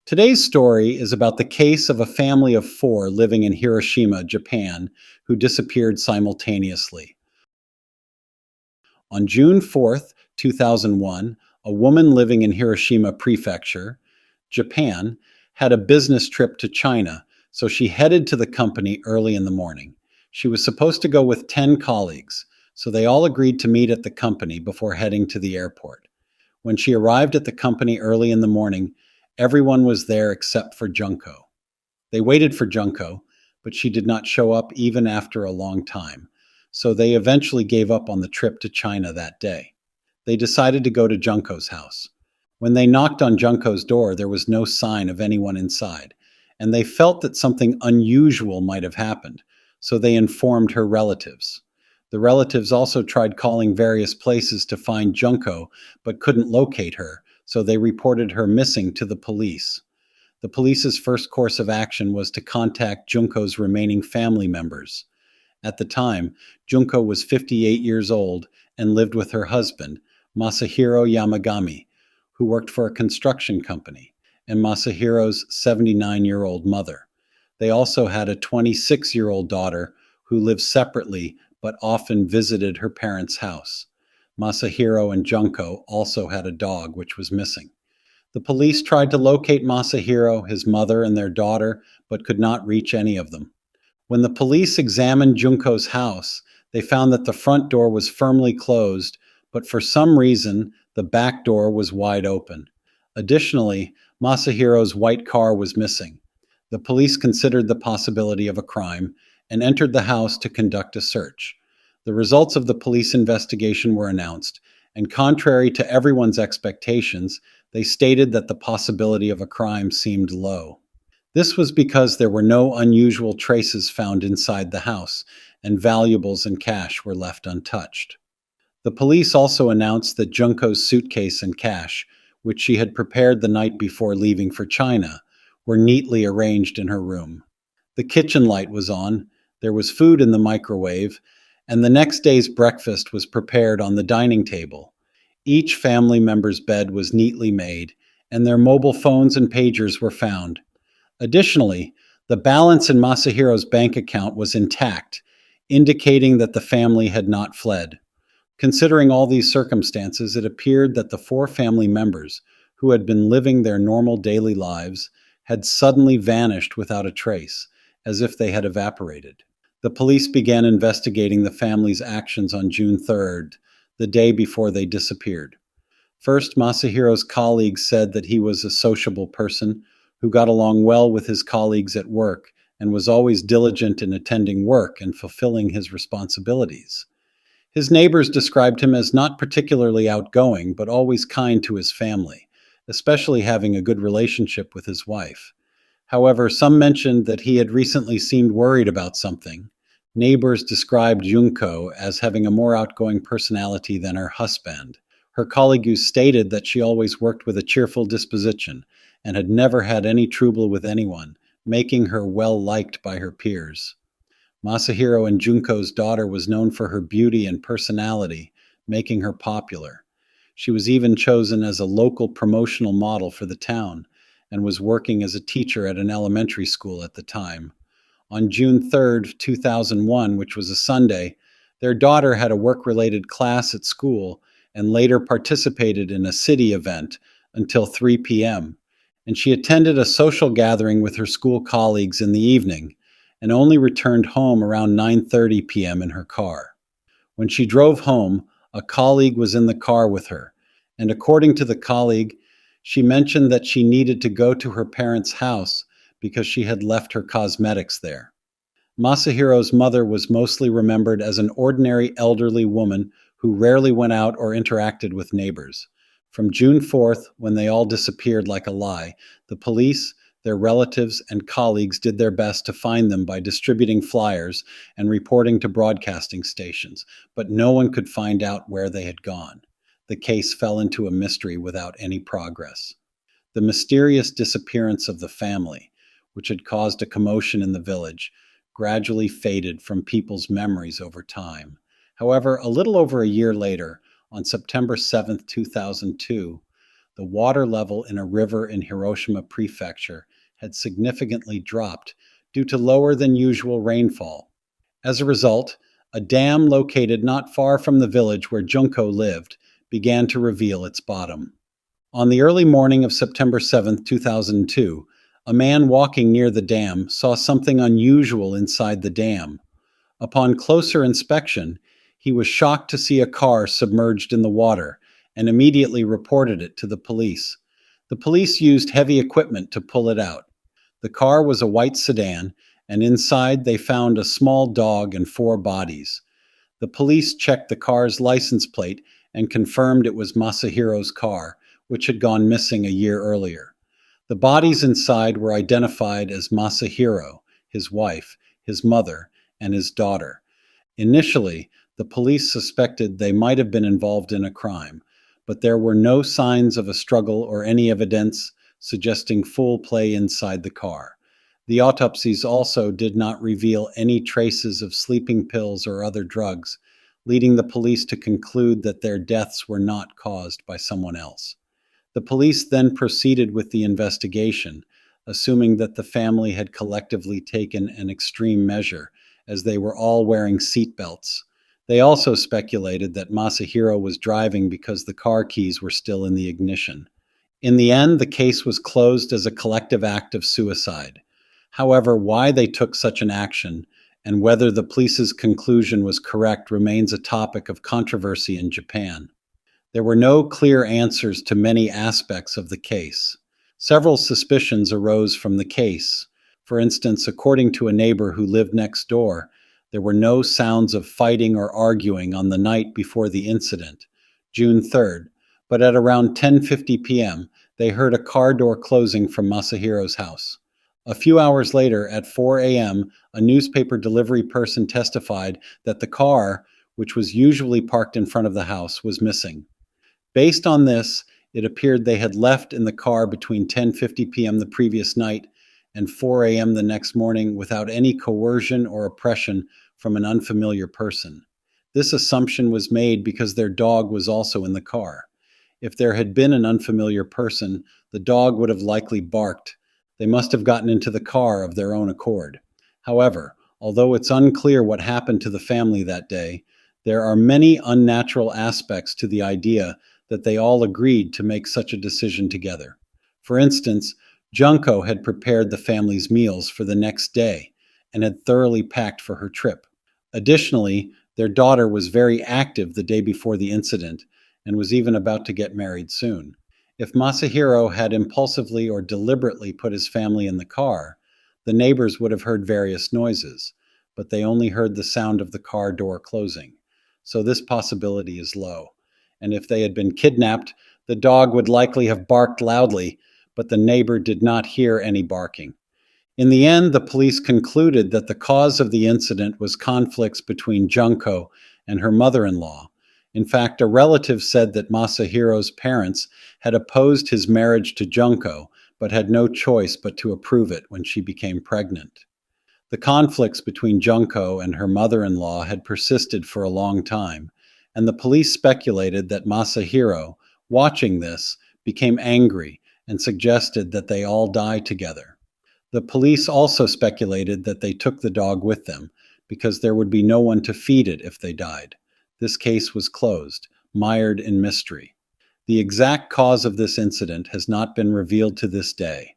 Today's story is about the case of a family of four living in Hiroshima, Japan, who disappeared simultaneously. On June 4th, 2001, a woman living in Hiroshima Prefecture, Japan, had a business trip to China, so she headed to the company early in the morning. She was supposed to go with 10 colleagues, so they all agreed to meet at the company before heading to the airport. When she arrived at the company early in the morning, everyone was there except for Junko. They waited for Junko, but she did not show up even after a long time, so they eventually gave up on the trip to China that day. They decided to go to Junko's house. When they knocked on Junko's door, there was no sign of anyone inside, and they felt that something unusual might have happened, so they informed her relatives. The relatives also tried calling various places to find Junko, but couldn't locate her, so they reported her missing to the police. The police's first course of action was to contact Junko's remaining family members. At the time, Junko was 58 years old and lived with her husband, Masahiro Yamagami, who worked for a construction company, and Masahiro's 79-year-old mother. They also had a 26-year-old daughter who lived separately but often visited her parents' house. Masahiro and Junko also had a dog which was missing. The police tried to locate Masahiro, his mother, and their daughter, but could not reach any of them. When the police examined Junko's house, they found that the front door was firmly closed, but for some reason, the back door was wide open. Additionally, Masahiro's white car was missing. The police considered the possibility of a crime and entered the house to conduct a search. The results of the police investigation were announced, and contrary to everyone's expectations, they stated that the possibility of a crime seemed low. This was because there were no unusual traces found inside the house, and valuables and cash were left untouched. The police also announced that Junko's suitcase and cash, which she had prepared the night before leaving for China, were neatly arranged in her room. The kitchen light was on, there was food in the microwave, and the next day's breakfast was prepared on the dining table. Each family member's bed was neatly made, and their mobile phones and pagers were found. Additionally, the balance in Masahiro's bank account was intact, indicating that the family had not fled. Considering all these circumstances, it appeared that the four family members, who had been living their normal daily lives, had suddenly vanished without a trace, as if they had evaporated. The police began investigating the family's actions on June 3rd, the day before they disappeared. First, Masahiro's colleagues said that he was a sociable person who got along well with his colleagues at work and was always diligent in attending work and fulfilling his responsibilities. His neighbors described him as not particularly outgoing, but always kind to his family, especially having a good relationship with his wife. However, some mentioned that he had recently seemed worried about something. Neighbors described Junko as having a more outgoing personality than her husband. Her colleagues stated that she always worked with a cheerful disposition and had never had any trouble with anyone, making her well liked by her peers. Masahiro and Junko's daughter was known for her beauty and personality, making her popular. She was even chosen as a local promotional model for the town and was working as a teacher at an elementary school at the time. On June 3rd, 2001, which was a Sunday, their daughter had a work-related class at school and later participated in a city event until 3 p.m., and she attended a social gathering with her school colleagues in the evening and only returned home around 9:30 p.m. in her car. When she drove home, a colleague was in the car with her, and according to the colleague, she mentioned that she needed to go to her parents' house because she had left her cosmetics there. Masahiro's mother was mostly remembered as an ordinary elderly woman who rarely went out or interacted with neighbors. From June 4th, when they all disappeared like a lie, the police, their relatives, and colleagues did their best to find them by distributing flyers and reporting to broadcasting stations, but no one could find out where they had gone. The case fell into a mystery without any progress. The mysterious disappearance of the family, which had caused a commotion in the village, gradually faded from people's memories over time. However, a little over a year later, on September 7th, 2002, the water level in a river in Hiroshima Prefecture had significantly dropped due to lower than usual rainfall. As a result, a dam located not far from the village where Junko lived began to reveal its bottom. On the early morning of September 7, 2002, a man walking near the dam saw something unusual inside the dam. Upon closer inspection, he was shocked to see a car submerged in the water and immediately reported it to the police. The police used heavy equipment to pull it out. The car was a white sedan, and inside they found a small dog and four bodies. The police checked the car's license plate and confirmed it was Masahiro's car, which had gone missing a year earlier. The bodies inside were identified as Masahiro, his wife, his mother, and his daughter. Initially, the police suspected they might have been involved in a crime, but there were no signs of a struggle or any evidence suggesting foul play inside the car. The autopsies also did not reveal any traces of sleeping pills or other drugs, leading the police to conclude that their deaths were not caused by someone else. The police then proceeded with the investigation, assuming that the family had collectively taken an extreme measure, as they were all wearing seat belts. They also speculated that Masahiro was driving because the car keys were still in the ignition. In the end, the case was closed as a collective act of suicide. However, why they took such an action and whether the police's conclusion was correct remains a topic of controversy in Japan. There were no clear answers to many aspects of the case. Several suspicions arose from the case. For instance, according to a neighbor who lived next door, there were no sounds of fighting or arguing on the night before the incident, June 3rd, but at around 10:50 p.m., they heard a car door closing from Masahiro's house. A few hours later, at 4 a.m., a newspaper delivery person testified that the car, which was usually parked in front of the house, was missing. Based on this, it appeared they had left in the car between 10:50 p.m. the previous night and 4 a.m. the next morning without any coercion or oppression from an unfamiliar person. This assumption was made because their dog was also in the car. If there had been an unfamiliar person, the dog would have likely barked. They must have gotten into the car of their own accord. However, although it's unclear what happened to the family that day, there are many unnatural aspects to the idea that they all agreed to make such a decision together. For instance, Junko had prepared the family's meals for the next day and had thoroughly packed for her trip. Additionally, their daughter was very active the day before the incident and was even about to get married soon. If Masahiro had impulsively or deliberately put his family in the car, the neighbors would have heard various noises, but they only heard the sound of the car door closing. So this possibility is low. And if they had been kidnapped, the dog would likely have barked loudly, but the neighbor did not hear any barking. In the end, the police concluded that the cause of the incident was conflicts between Junko and her mother-in-law. In fact, a relative said that Masahiro's parents had opposed his marriage to Junko, but had no choice but to approve it when she became pregnant. The conflicts between Junko and her mother-in-law had persisted for a long time, and the police speculated that Masahiro, watching this, became angry and suggested that they all die together. The police also speculated that they took the dog with them, because there would be no one to feed it if they died. This case was closed, mired in mystery. The exact cause of this incident has not been revealed to this day.